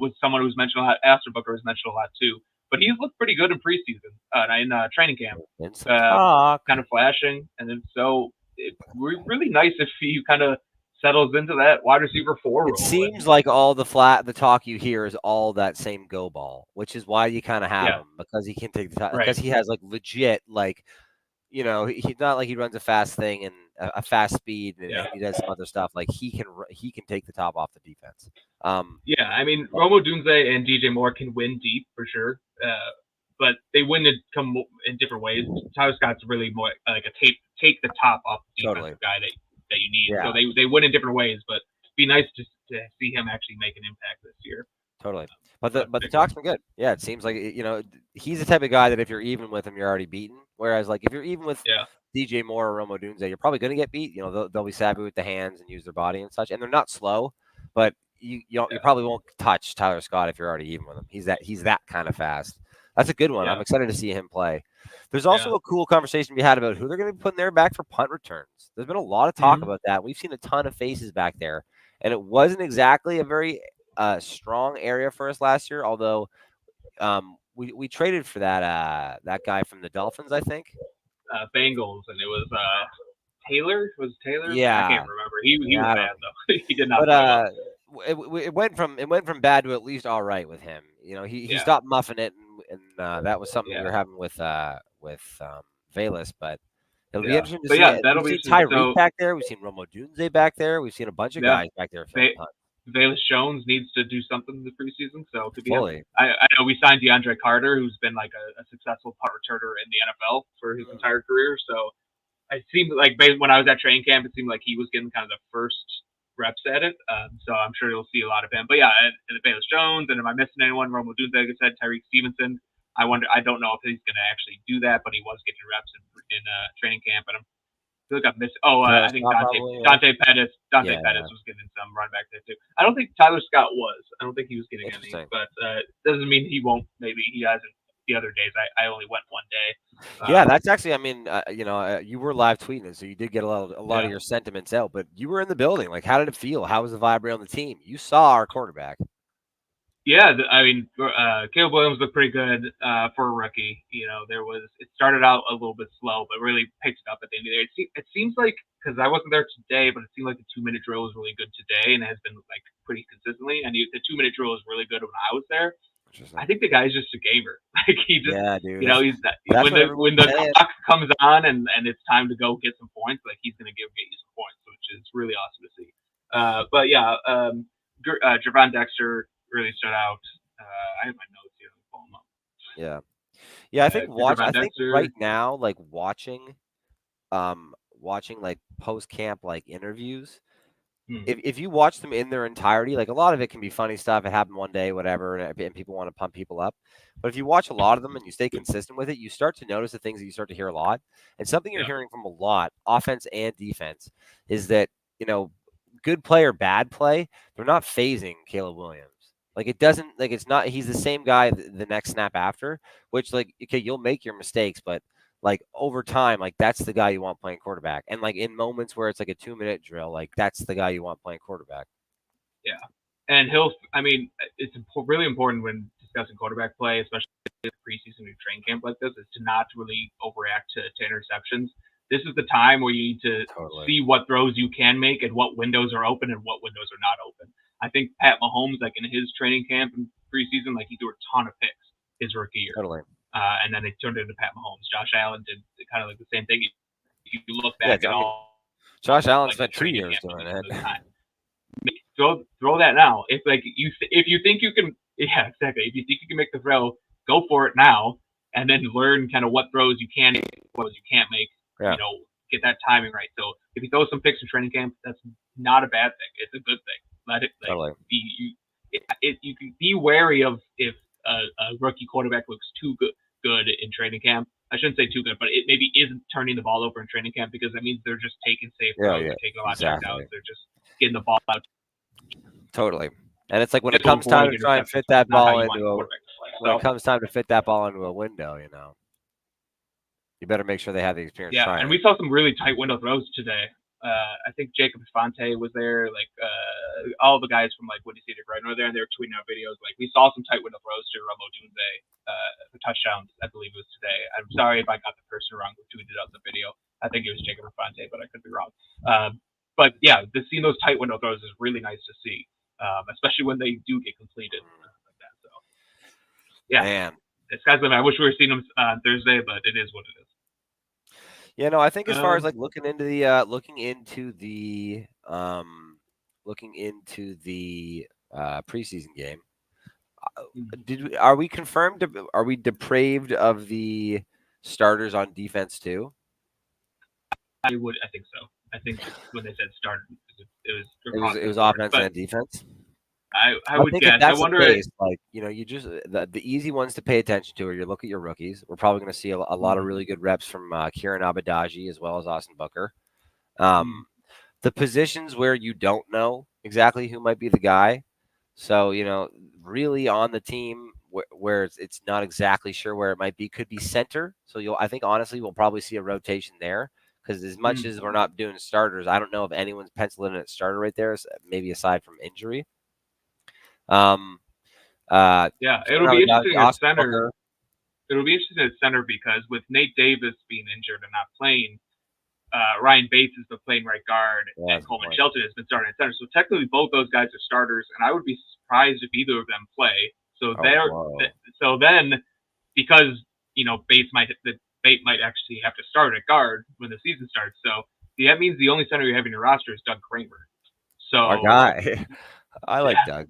was someone who was mentioned a lot. Astor Booker was mentioned a lot too. But he's looked pretty good in preseason in training camp, In some uh, talk. kind of flashing. And then so it would be really nice if he kind of settles into that wide receiver 4 It role. seems And like all the talk you hear is all that same go ball, which is why you kind of have yeah, him because he can take the top right. because he has like legit like he's not like he runs a fast thing and a fast speed and Yeah. he does some other stuff like he can take the top off the defense. Yeah. I mean, Romo Dunze and DJ Moore can win deep for sure. But they win it come in different ways. Tyler Scott's really more like a take the top off the Totally. defensive guy that you need. So Yeah. they win in different ways, but it'd be nice to see him actually make an impact this year. Totally. But That's the a big talk's one. been good. Yeah, it seems like he's the type of guy that if you're even with him, you're already beaten. Whereas like if you're even with Yeah. DJ Moore or Romo Dunze, you're probably going to get beat. They'll be savvy with the hands and use their body and such, and they're not slow. But you Yeah. probably won't touch Tyler Scott if you're already even with him. He's that kind of fast. That's a good one. I'm Yeah. excited to see him play. There's Yeah. also a cool conversation we had about who they're going to be putting there back for punt returns. There's been a lot of talk Mm-hmm. about that. We've seen a ton of faces back there, and it wasn't exactly a very strong area for us last year. Although we traded for that guy from the Dolphins, I think. Bengals, and it was Taylor. Was Taylor? I can't Yeah, remember. He was yeah, I don't bad though. He did not But play well. it went from bad to at least all right with him. He Yeah. stopped muffing it, and that was something we Yeah. were having with Valus. But it'll be Yeah. interesting to But see yeah, it. that'll We've be seen interesting. Tyreek So back there. We've seen Romo Dunze back there. We've seen a bunch of yeah, guys back there filling punts. Valus Jones needs to do something in the preseason, so it could be him. Fully. I know we signed DeAndre Carter, who's been like a successful punt returner in the NFL for his entire career. So it seemed like when I was at training camp, it seemed like he was getting kind of the first reps at it. So I'm sure you'll see a lot of him. But yeah, and Valus Jones, and am I missing anyone? Romo Dunze, like I said, Tyreek Stevenson. I don't know if he's going to actually do that, but he was getting reps in training camp, and I feel like I'm missing. Oh, Tyler I think Scott Dante probably. Dante Pettis Dante Yeah, Pettis was getting some run back there too. I don't think Tyler Scott was. I don't think he was getting any, interesting. but doesn't mean he won't. Maybe he hasn't. The other days, I only went one day. Yeah, that's actually. I mean, you were live tweeting it, so you did get a lot of Yeah, your sentiments out. But you were in the building. Like, how did it feel? How was the vibe around the team? You saw our quarterback. yeah. I mean, Caleb Williams looked pretty good for a rookie. You know, it started out a little bit slow, but really picked it up at the end of the day. It seems like because I wasn't there today, but it seemed like the 2 minute drill was really good today, and has been like pretty consistently. And the 2 minute drill was really good when I was there. I Interesting. think the guy's just a gamer. Like he just, Yeah, dude. he's That's what everyone's when the saying. clock comes on and it's time to go get some points, like he's gonna get you some points, which is really awesome to see. But yeah, Javon Dexter really stood out. I have my notes here. Let me pull them up. Yeah. Yeah, I think Javon I think right Dexter. now, like watching like post camp like interviews, Hmm, if you watch them in their entirety, like a lot of it can be funny stuff. It happened one day, whatever, and people want to pump people up. But if you watch a lot of them and you stay consistent with it, you start to notice the things that you start to hear a lot. And something you're yeah, hearing from a lot, offense and defense, is that, good play or bad play, they're not phasing Caleb Williams. Like it doesn't like it's not he's the same guy the next snap after, which like okay, you'll make your mistakes, but like over time, like that's the guy you want playing quarterback. And like in moments where it's like a 2 minute drill, like that's the guy you want playing quarterback. yeah. And I mean, it's really important when discussing quarterback play, especially preseason or train camp like this, is to not really overreact to interceptions. This is the time where you need to Totally. see what throws you can make and what windows are open and what windows are not open. I think Pat Mahomes, like in his training camp and preseason, like he threw a ton of picks his rookie year. Totally. And then they turned it into Pat Mahomes. Josh Allen did kind of like the same thing. If you look Yeah, back at I mean, all Josh Allen like in spent 2 training years camp and doing using it. those time. Throw that now. If you think you can, yeah, exactly. If you think you can make the throw, go for it now, and then learn kind of what throws you can, what throws you can't make. Yeah. You know, get that timing right. So if you throw some picks in training camp, that's not a bad thing. It's a good thing. Let it Totally. you can be wary of if a rookie quarterback looks too good in training camp. I shouldn't say too good, but it maybe isn't turning the ball over in training camp because that means they're just taking safe throws, they're taking a lot of checkdowns, they're just getting the ball out. Totally. And it's like when it to comes time avoid to try and interceptions, fit which is that not how ball you want into your a quarterback to play. when it So comes time to fit that ball into a window, you know, you better make sure they have the experience yeah, trying and it. we saw some really tight window throws today. I think Jacob Fonte was there, like all the guys from like Windy City right were there, and they were tweeting out videos. Like we saw some tight window throws to Romo Dunze for touchdowns. I believe it was today. I'm sorry if I got the person wrong who tweeted out the video. I think it was Jacob Fonte, but I could be wrong. But yeah, seeing those tight window throws is really nice to see, especially when they do get completed like that. So yeah, Man. the sky's the limit. I wish we were seeing them on Thursday, but it is what it is. Yeah, no, I think as far as like looking into the preseason game, are we confirmed? Are we depraved of the starters on defense too? I think so. I think when they said starter, it was across It the was board. offense But and defense. I would think guess. if that's I wonder. the case, like you just the easy ones to pay attention to are you look at your rookies. We're probably going to see a lot of really good reps from Kieran Abadaji as well as Austin Booker. The positions where you don't know exactly who might be the guy. So, really on the team where it's not exactly sure where it might be, could be center. So I think honestly we'll probably see a rotation there because as much as we're not doing starters, I don't know if anyone's penciled in at starter right there, maybe aside from injury. Yeah, it'll be interesting at center. Booker. It'll be interesting at center because with Nate Davis being injured and not playing, Ryan Bates has been playing right guard, and Coleman Shelton has been starting at center. So technically, both those guys are starters, and I would be surprised if either of them play. So then, because Bates might actually have to start at guard when the season starts. So that means the only center you have in your roster is Doug Kramer. So our guy, I like Doug.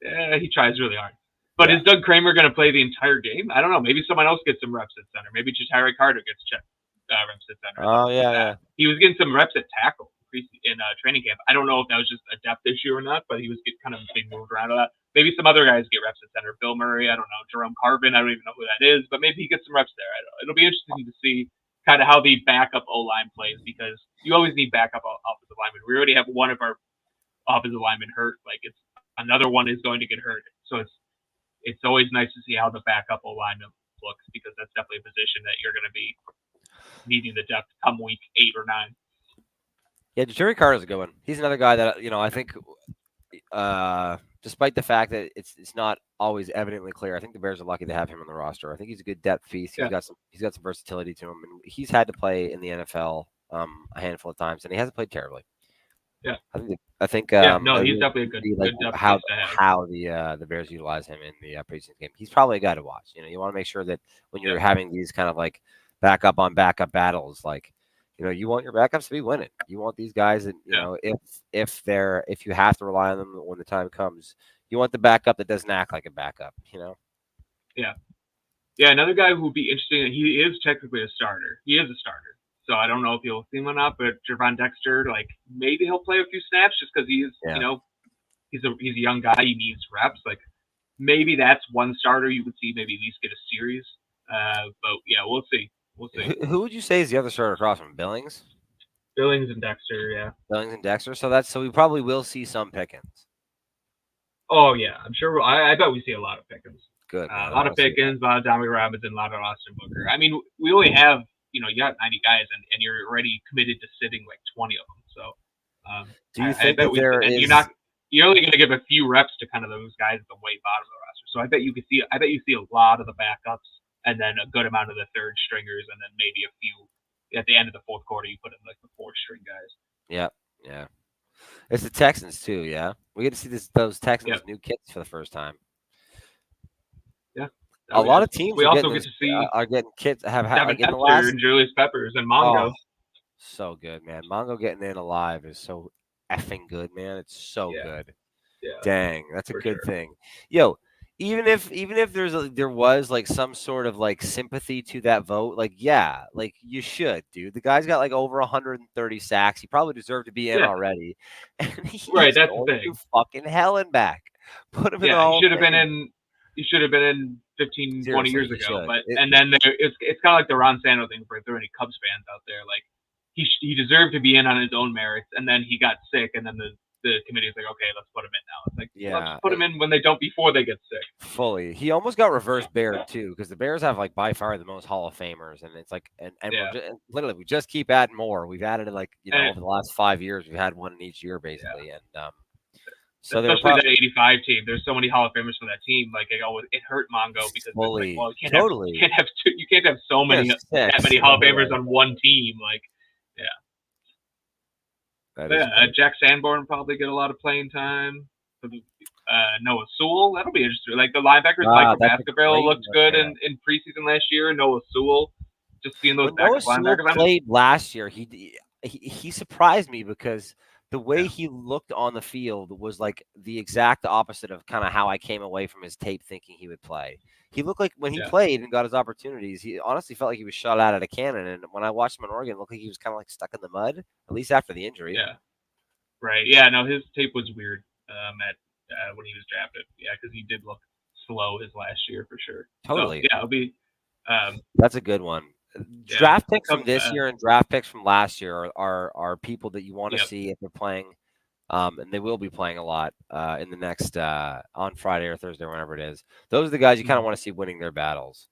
He tries really hard. But is Doug Kramer going to play the entire game? I don't know. Maybe someone else gets some reps at center. Maybe Ja'Tyre Carter gets reps at center. Oh, yeah. He was getting some reps at tackle in training camp. I don't know if that was just a depth issue or not, but he was getting kind of being moved around a lot. Maybe some other guys get reps at center. Bill Murray, I don't know. Jerome Carvin, I don't even know who that is, but maybe he gets some reps there. I don't know. It'll be interesting to see kind of how the backup O-line plays because you always need backup offensive linemen. We already have one of our offensive linemen hurt. Like another one is going to get hurt. So it's always nice to see how the backup O-line looks because that's definitely a position that you're going to be needing the depth come week 8 or 9. Yeah, Ja'Tyre Carter's a good one. He's another guy that I think, despite the fact that it's not always evidently clear, I think the Bears are lucky to have him on the roster. I think he's a good depth piece. He's got some versatility to him, and he's had to play in the NFL a handful of times, and he hasn't played terribly. Yeah, I think. No, he's definitely a good depth how piece to have. how the Bears utilize him in the preseason game. He's probably a guy to watch. You want to make sure that when you're having these kind of like backup on backup battles, like you want your backups to be winning. You want these guys that if you have to rely on them when the time comes, you want the backup that doesn't act like a backup. Yeah. Another guy who would be interesting. He is technically a starter. He is a starter. So I don't know if you'll see him or not, but Javon Dexter, like maybe he'll play a few snaps just because he's he's a young guy. He needs reps. Like maybe that's one starter you could see maybe at least get a series. But yeah, we'll see. Who would you say is the other starter across from Billings? Billings and Dexter, yeah. Billings and Dexter. So we probably will see some Pickens. Oh yeah, I'm sure. I bet we see a lot of Pickens. Good. A lot of Pickens, a lot of Dominic Robinson, a lot of Austin Booker. I mean, we only have you got 90 guys, and you're already committed to sitting like 20 of them. So, do you think that you're only going to give a few reps to kind of those guys at the way bottom of the roster. So I bet you see a lot of the backups, and then a good amount of the third stringers, and then maybe a few at the end of the fourth quarter. You put in like the fourth string guys. Yeah. It's the Texans too. Yeah, we get to see those Texans new kits for the first time. Yeah. A lot of teams we also get to see are getting kits. Have Devin like in the last and Julius Peppers and Mongo. So good, man. Mongo getting in alive is so effing good, man. It's so Yeah, good. yeah, Dang, that's a for good sure. thing. Yo, even if there was like some sort of like sympathy to that vote, like yeah, like you should, dude. The guy's got like over 130 sacks. He probably deserved to be in Yeah, already, and right. he's That's the going to thing. fucking hell and back. Put him in the Yeah, he Hall of should have been Fame. in. He should have been in 15, 20 Seriously, years he ago. should. But and then it's kind of like the Ron Santo thing for if there are any Cubs fans out there. Like he deserved to be in on his own merits, and then he got sick, and then the committee is like, okay, let's put him in now. It's like, let's Yeah, put him in when they don't before they get sick. fully. He almost got reverse Baird too, because the Bears have like by far the most Hall of Famers, and it's like, and we're Yeah, just literally we just keep adding more. We've added like and over the last 5 years, we've had one in each year yeah, basically, and so they're especially that probably '85 team. There's so many Hall of Famers from that team. Like it hurt Mongo because it's like, fully well, totally. you can't have so Yeah, many that six many in the Hall of whole Famers on NFL. one team. Like, yeah. That But is yeah, crazy. Jack Sanborn probably get a lot of playing time. Noah Sewell, that'll be interesting. Like the linebackers, Ah, Micah that's a Baskerville great looked one good there. in preseason last year. Noah Sewell, just seeing those When Noah backup Sewell linebackers. I just played last year, he surprised me because the way yeah, he looked on the field was like the exact opposite of kind of how I came away from his tape thinking he would play. He looked like when he yeah, played and got his opportunities, he honestly felt like he was shot out of a cannon. And when I watched him in Oregon, it looked like he was kind of like stuck in the mud, at least after the injury. yeah. Right. Yeah. No, his tape was weird. At when he was drafted. Yeah, because he did look slow his last year for sure. So Totally. yeah, it'll be That's a good one. yeah. Draft picks from Come, this year and draft picks from last year are people that you want to yep. see if they're playing. And they will be playing a lot in the next on Friday or Thursday, whenever it is. Those are the guys you kind of Mhm. want to see winning their battles.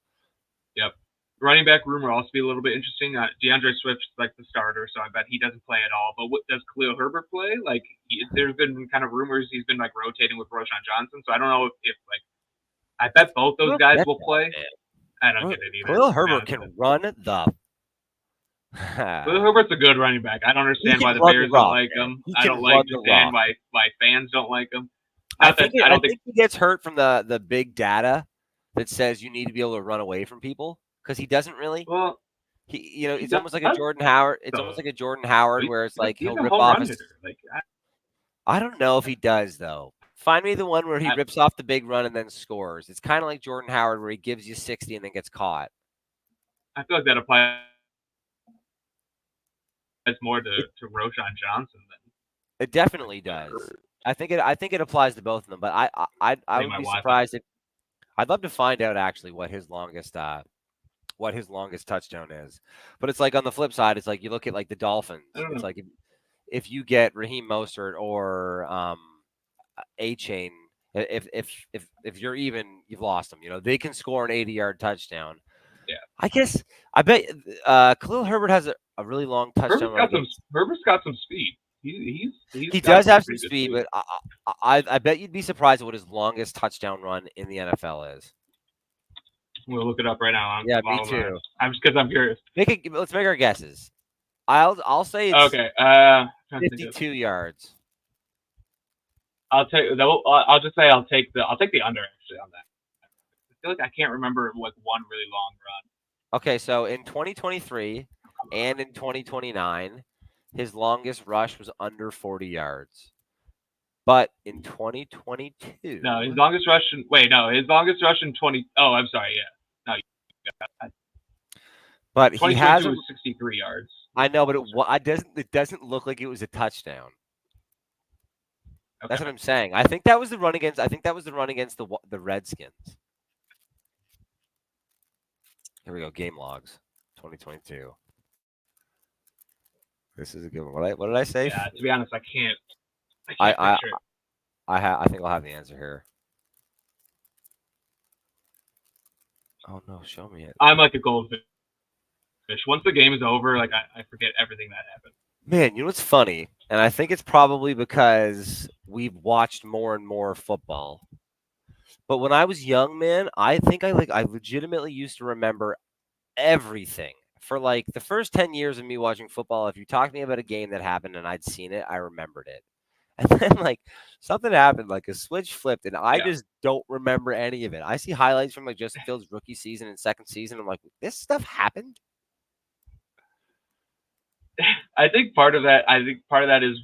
Yep. Running back room will also be a little bit interesting. DeAndre Swift's like the starter, so I bet he doesn't play at all. But what does Khalil Herbert play? Like, there's been kind of rumors he's been like rotating with Roshan Johnson, so I don't know if like I bet both I those don't guys get will play. that, I don't man. get it either, Khalil to be Herbert honest with you. can run the. Khalil Herbert's a good running back. I don't He understand can why the run the Bears don't rock, like man. him. He I can don't like run the understand rock. why fans don't like him. Not that I I don't think. think he gets hurt from the big data that says you need to be able to run away from people because he doesn't really. Well, he It's does almost like a Jordan Howard. It's almost though. like a Jordan Howard where it's like He's he'll a rip home off run his. hitter. Like I don't know if he does though. Find me the one where he I, rips off the big run and then scores. It's kind of like Jordan Howard where he gives you 60 and then gets caught. I feel like that applies more It to Roshan Johnson than it definitely does. Herbert. I think it applies to both of them, but I Playing would my be Wi-Fi. surprised if I'd love to find out actually what his longest touchdown is. But it's like on the flip side, it's like you look at like the I Dolphins. don't It's know. like if you get Raheem Mostert or A Chain, if you're even, you've lost them. You know they can score an 80-yard touchdown. Yeah, I guess I bet Khalil Herbert has a really long touchdown run against. Herbert's got some speed. He's He got does some have some pretty good speed, speed. but I bet you'd be surprised at what his longest touchdown run in the NFL is. We'll look it up right now. Yeah, me While too. I'm just because I'm curious. Let's make our guesses. I'll say it's Okay. Trying to think of. 52 yards. I'll just say I'll take the under actually on that. I feel like I can't remember like one really long run. Okay, so in 2023 and in 2029, his longest rush was under 40 yards. But in No, his 2022, longest rush. His longest rush in 20. Oh, I'm sorry. Yeah. No, but he 2022 hasn't. was 63 yards. I know, but it doesn't look like it was a touchdown. Okay. That's what I'm saying. I think that was the run against. I think that was the run against the Redskins. Here we go. Game logs, 2022. This is a good one. What did I say? Yeah. To be honest, I can't I picture it. I think I'll have the answer here. Oh no, show me it. I'm like a goldfish. Once the game is over, like I forget everything that happened. Man, you know what's funny? And I think it's probably because we've watched more and more football. But when I was young, man, I think I legitimately used to remember everything. For like the first 10 years of me watching football, if you talked to me about a game that happened and I'd seen it, I remembered it. And then like something happened, like a switch flipped, and I Yeah. just don't remember any of it. I see highlights from like Justin Fields' rookie season and second season. I'm like, this stuff happened. I think part of that is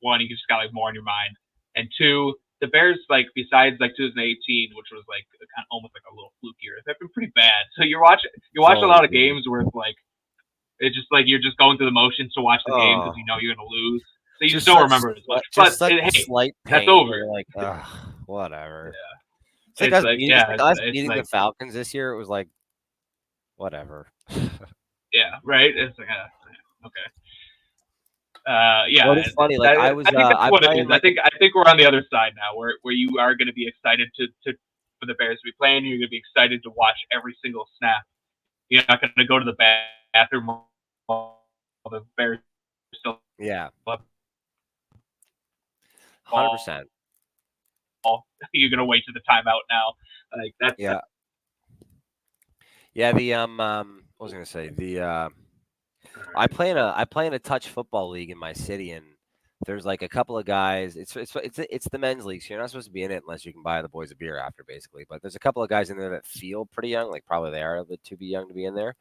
one, you just got like more on your mind, and two, the Bears like besides like 2018, which was like kind of almost like a little fluke year, they've been pretty bad. So you watch a Oh, lot of dude. games where it's just like you're just going through the motions to watch the game because Oh, you know you're gonna lose, so you just just don't such remember it as much. just But such a hey, slight that's pain where over. you're like, ugh, whatever. Yeah, It's like us it's beating the like Falcons this year. It was like, whatever. yeah, right. It's like okay. Well, Yeah, it's funny. Like I think that's I what it play in is. I like think we're on the other side now, where you are going to be excited to for the Bears to be playing. You're going to be excited to watch every single snap. You're not going to go to the bathroom while the Bears still yeah, have the ball. 100%. You're going to wait to the timeout now. Like that's Yeah, yeah. The what was I gonna say? I play in a touch football league in my city, and there's like a couple of guys. It's the men's league, so you're not supposed to be in it unless you can buy the boys a beer after, basically. But there's a couple of guys in there that feel pretty young, like probably they are a bit too be young to be in there.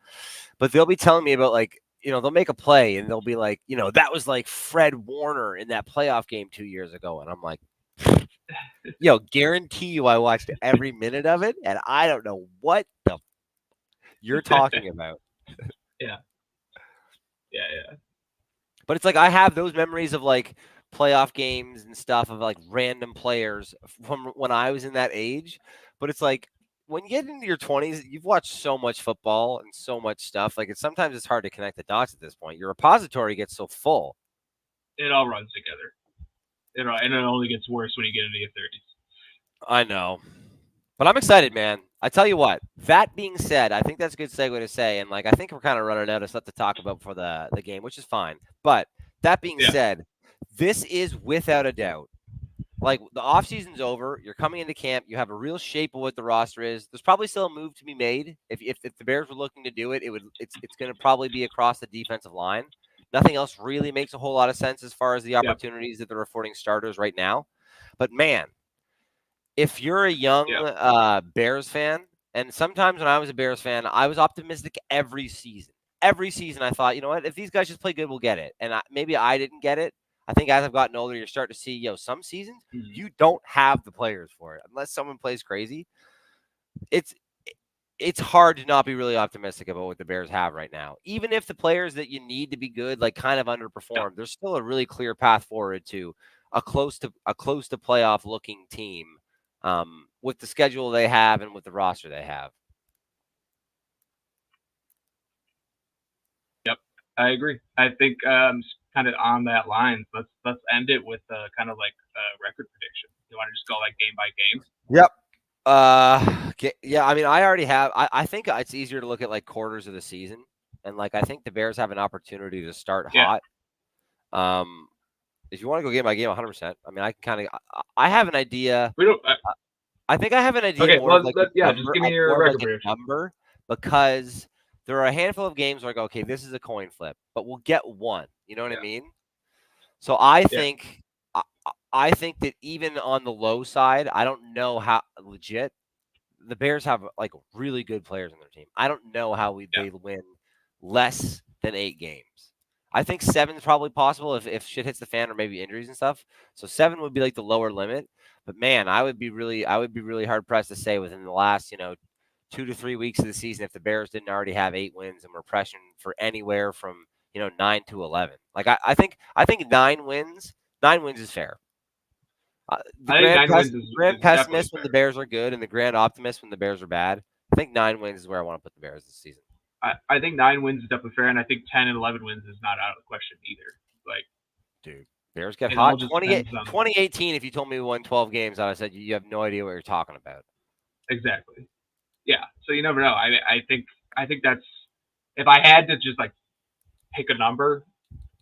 But they'll be telling me about like they'll make a play and they'll be like that was like Fred Warner in that playoff game 2 years ago, and I'm like, guarantee you I watched every minute of it, and I don't know what the you're talking about. yeah, yeah. But it's like I have those memories of like playoff games and stuff of like random players from when I was in that age. But it's like when you get into your 20s, you've watched so much football and so much stuff. Like sometimes it's hard to connect the dots at this point. Your repository gets so full. It all runs together. And it only gets worse when you get into your 30s. I know. But I'm excited, man. I tell you what, that being said, I think that's a good segue to say, and like I think we're kind of running out of stuff to talk about for the game, which is fine. But that being Yeah, said, this is without a doubt. Like the offseason's over, you're coming into camp, you have a real shape of what the roster is. There's probably still a move to be made. If the Bears were looking to do it, it's going to probably be across the defensive line. Nothing else really makes a whole lot of sense as far as the yeah, opportunities that they're affording starters right now. But man, if you're a young yeah, Bears fan, and sometimes when I was a Bears fan, I was optimistic every season. Every season, I thought, you know what? If these guys just play good, we'll get it. And maybe I didn't get it. I think as I've gotten older, you're starting to see, some seasons mm-hmm. you don't have the players for it unless someone plays crazy. It's it's hard to not be really optimistic about what the Bears have right now. Even if the players that you need to be good, like kind of Yeah, underperform, there's still a really clear path forward to a close to playoff looking team with the schedule they have and with the roster they have. yep. I agree. I think kind of on that line, let's end it with kind of like a record prediction. You want to just go like game by game? Yep. Yeah. I mean, I already have. I think it's easier to look at like quarters of the season, and like I think the Bears have an opportunity to start Yeah. hot. Um, if you want to go game by game, 100%. I mean, I can kind of. I have an idea. We don't. I think I have an idea Okay. more of Well, like a yeah. Just number, give me your more of like record a prediction. number, because there are a handful of games where I go, okay, this is a coin flip, but we'll get one. You know what I Yeah. mean? So I Yeah. think, I think that even on the low side, I don't know how legit the Bears have like really good players on their team. I don't know how Yeah. they win less than 8 games. I think 7 is probably possible if shit hits the fan or maybe injuries and stuff. So 7 would be like the lower limit. But man, I would be really hard pressed to say within the last 2 to 3 weeks of the season if the Bears didn't already have 8 wins and were pressing for anywhere from 9 to 11. Like I think 9 wins. 9 wins is fair. The I think grand 9 wins grand is definitely pessimist when the fair. Bears are good and the grand optimist when the Bears are bad. I think 9 wins is where I want to put the Bears this season. I think 9 wins is definitely fair, and I think 10 and 11 wins is not out of the question either. Like, Dude, Bears get it all hot. just 28, depends on 2018, if you told me we won 12 games, I would have said you have no idea what you're talking about. exactly. Yeah. So you never know. I think that's if I had to just like pick a number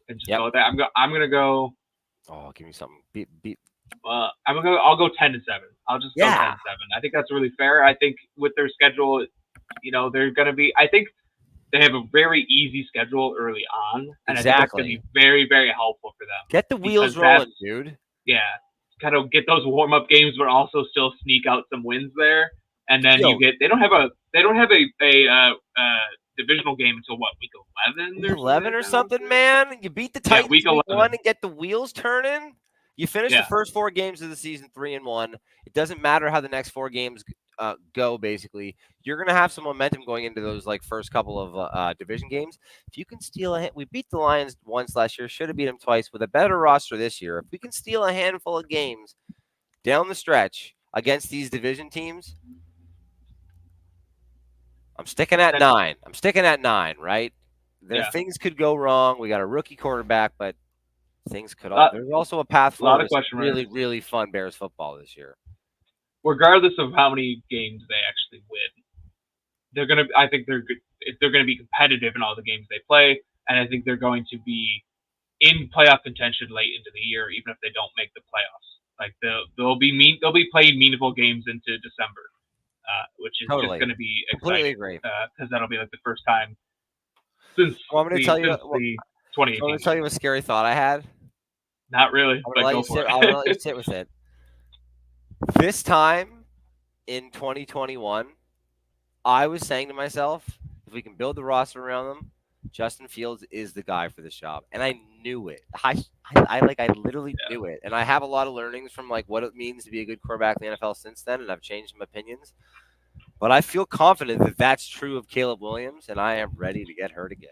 and just Yep. go with that. I'm gonna go. Oh, give me something. I'll go 10-7. I'll just go 10-7. Yeah. I think that's really fair. I think with their schedule, they're gonna be. I think they have a very easy schedule early on, and I think that's gonna Exactly. be very very helpful for them. Get the wheels rolling, dude. Yeah, kind of get those warm up games, but also still sneak out some wins there. And then Yo, they don't have a divisional game until what, week 11 week or something 11 like or that? I wanna something, say? man. You beat the Yeah, Titans week week 1 11. and get the wheels turning. You finish the Yeah, first 4 games of the season 3-1. It doesn't matter how the next 4 games go. Basically, you're gonna have some momentum going into those like first couple of division games. If you can steal we beat the Lions once last year. Should have beat them twice with a better roster this year. If we can steal a handful of games down the stretch against these division teams, I'm sticking at 9. I'm sticking at 9. Right there, yeah. things could go wrong. We got a rookie quarterback, but things could. A There's also a path lot forward of to some question marks. really, really fun Bears football this year. Regardless of how many games they actually win, they're gonna. I think they're good. They're going to be competitive in all the games they play, and I think they're going to be in playoff contention late into the year, even if they don't make the playoffs. Like they'll be playing meaningful games into December, which is just Totally, going to be completely exciting agree. because that'll be like the first time since Want me to the tell you? since the 2018 Want me to tell you a scary thought I had? Not really, I'm gonna but let go you for sit. it. I'm gonna let you sit with it. This time in 2021, I was saying to myself, if we can build the roster around them, Justin Fields is the guy for this job, and I knew it. I literally Yeah. knew it, and I have a lot of learnings from like what it means to be a good quarterback in the NFL since then, and I've changed some opinions. But I feel confident that that's true of Caleb Williams, and I am ready to get hurt again.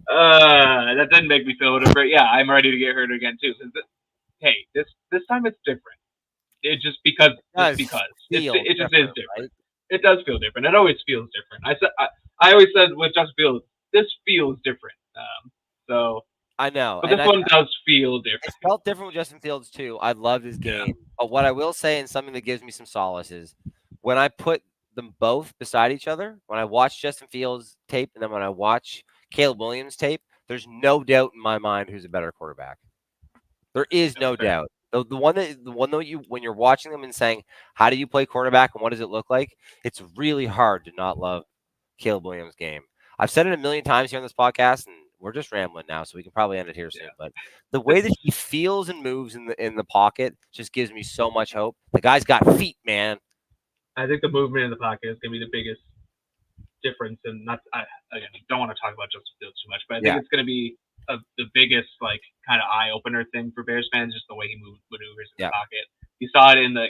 That didn't make me feel whatever. Yeah, I'm ready to get hurt again too. Hey, this time it's different. It just because It it just is different. right? It does feel different. It always feels different. I always said with Justin Fields, this feels different. So, I know, but and this one does feel different. it felt different with Justin Fields too. I love his game, Yeah. but what I will say, and something that gives me some solace, is when I put them both beside each other. When I watch Justin Fields tape, and then when I watch Caleb Williams tape, there's no doubt in my mind who's a better quarterback. There is no doubt. The one that you when you're watching them and saying, how do you play quarterback and what does it look like? It's really hard to not love Caleb Williams' game. I've said it a million times here on this podcast, and we're just rambling now, so we can probably end it here soon. Yeah. But the way that he feels and moves in the pocket just gives me so much hope. The guy's got feet, man. I think the movement in the pocket is going to be the biggest difference, and again, I don't want to talk about Justin Fields too much, but I think it's going to be the biggest like kind of eye opener thing for Bears fans, just the way he maneuvers in the pocket. You saw it in the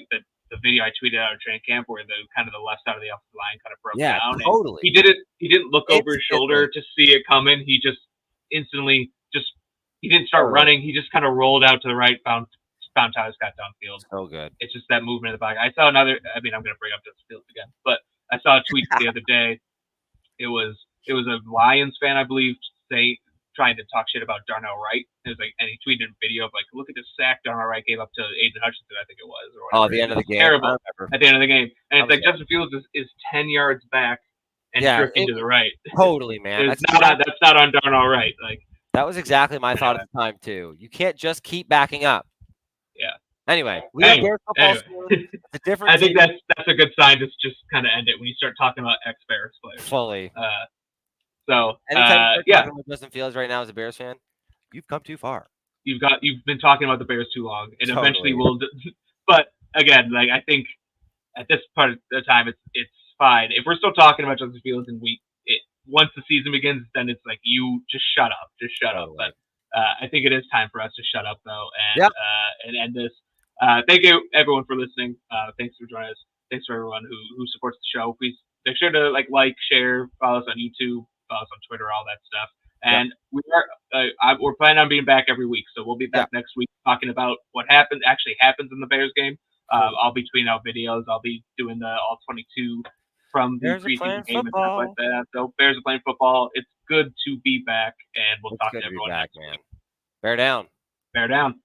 video I tweeted out of training camp where the kind of the left side of the offensive line kind of broke down. Totally. And he didn't look over his shoulder to see it coming. He just instantly he didn't start running. He just kind of rolled out to the right, found Tyler Scott downfield. So good. It's just that movement in the back. I saw another. I mean, I'm going to bring up Justin Fields again, but I saw a tweet the other day. It was a Lions fan, I believe, trying to talk shit about Darnell Wright. It was like, and he tweeted a video of like, look at this sack Darnell Wright gave up to Aiden Hutchinson, I think it was, or whatever. At the end of the game. Terrible. At the end of the game, and it's like Justin Fields is 10 yards back and drifting to the right. Totally, man. That's not on Darnell Wright. Like that was exactly my thought at the time too. You can't just keep backing up. Yeah. Anyway, we got Bears football. It's a different. I think that's a good sign to just kind of end it when you start talking about ex-Bears players. Fully. So anytime you're talking about Justin Fields right now as a Bears fan, you've come too far. You've been talking about the Bears too long, and eventually we'll. But again, like I think at this part of the time, it's fine. If we're still talking about Justin Fields and once the season begins, then it's like you just shut up, up. But I think it is time for us to shut up though, and end this. Thank you everyone for listening. Thanks for joining us. Thanks for everyone who supports the show. Please make sure to like, share, follow us on YouTube, follow us on Twitter, all that stuff. And we're planning on being back every week, so we'll be back next week talking about what happens in the Bears game. I'll be tweeting out videos. I'll be doing the all 22 from the preseason game and stuff like that. So Bears are playing football. It's good to be back, and we'll talk to everyone next week. Bear down. Bear down.